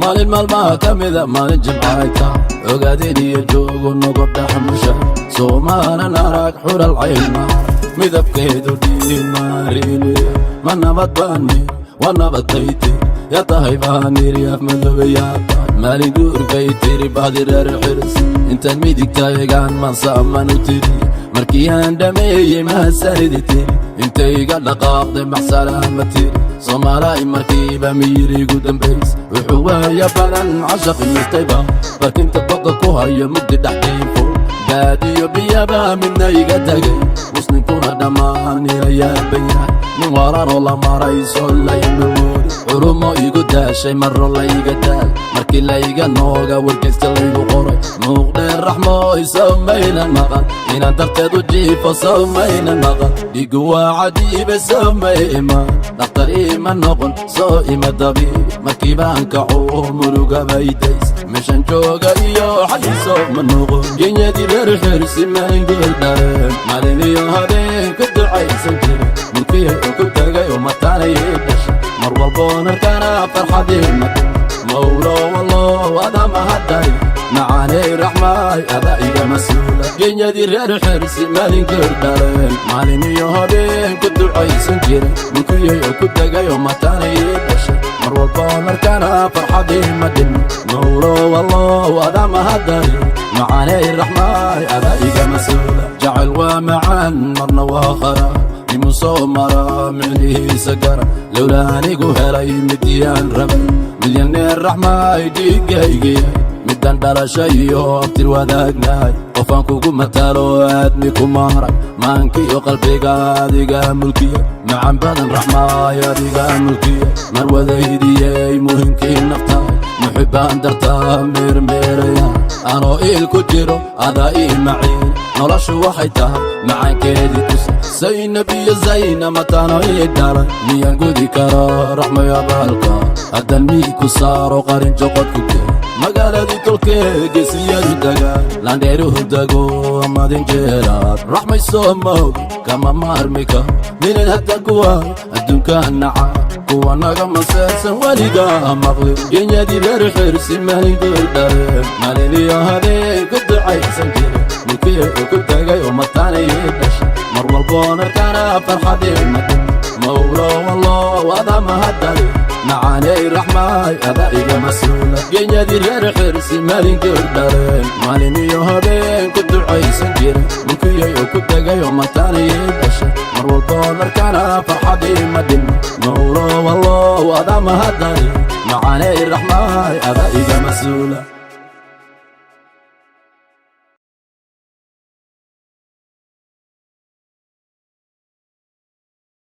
maalin maalmaha ka mida maalin jimcaayta ogaadiniyo joogo noqodha xamusha soomaanan arag xural cayma midabkeedu dhiimaariniya ma nabad baani waa nabadtayti yaa tahay baaniri afmadobayaata maalin guurkay tiri bahdi reer xiris intaan midigta egaan mansaaman u tiri markii aan dhameeyey mahadsanidi tiri intayga dhaqaaqday maxsalaama tiri Soomaalay markiiba miyirigu dambays wuxuu waaya badan cashaq mirtayba barkinta badda ku haya mugdi dhaxdiifo baadiyo biyaba midna iga tagay muslinkuna dhammaan ila yaabayahay nin waranoo la marayso laymawoodi culumo igu daashay marro layga daal markii layga nooga wargeysta laygu qoray muuqdheer raxmo isamaynan maqan inaan darteed u jiifo samaynan maqan dhigu waa cadiibe samay imaan dhakhtar ima noqon soo ima dabiib markii baan kaco muruga baydays meeshan jooga iyo xaliso ma noqon genyadii reer xirsi maangool dhareen maalin iyo habeen ku ducaysan jira mulkii oo ku tagay oo mataanayay dhashay mar walboona kana farxadii mawlo wallo ada mahadday macaanay raxmaay ada iga masuula genyadii reer xirsi maangool dhareen maalin iyo habeen ku ducaysan jira mulkii oo ku tagay oo mataanayay dhashay mar walboona kana farxadii mawlo wallo ada mahadday macaanay raxmaay ada iga masuula jacayl waa macaan marna waa khara imu soo mara micnihiisa gara lowla anigu helay midiyaan rabay milyaneer raxmaay dhiigaygiya midaan dhalashay iyo abtir wadaagnahay qofaan kugu matalo aadmi kuma harag maankiyo qalbiga adiga mulkiya macan badan raxmaay adiga mulkiya mar wadaydiyey muhiimkii naftaay muxibbaan dartaa meermeeraya anoo iil ku jiro adaa ii maciin noloshu waxay tahay macaankeedii tusa zaynab iyo zayna mataano ii dhalay miyaan gudi karo raxmay abaalka haddaan miig ku saaro qarin joqod ku gey magaaladii tolkee geesiyadu dagaan landheeruhu dago amadin jeeraad raxmay soo moogi kama maarmika minad hadda kuwa adduunkaan naca kuwa naga maseersan weligaa maqli genyadii reer xirsi maangool dhareen maalin iyo habeen ku ducaysan jira mulkii oo ku tagay oo mataanayay dhashay mar walboona kana farxadii mawlo wallo ada mahadday macaanay raxmaay ada iga masuula genyadii reer xirsi maangool dhareen maalin iyo habeen ku ducaysan jira mulkii oo ku tagay oo mataanayay dhashay mar walboona kana farxadii mawlo wallo ada mahadday macaanay raxmaay ada iga masuula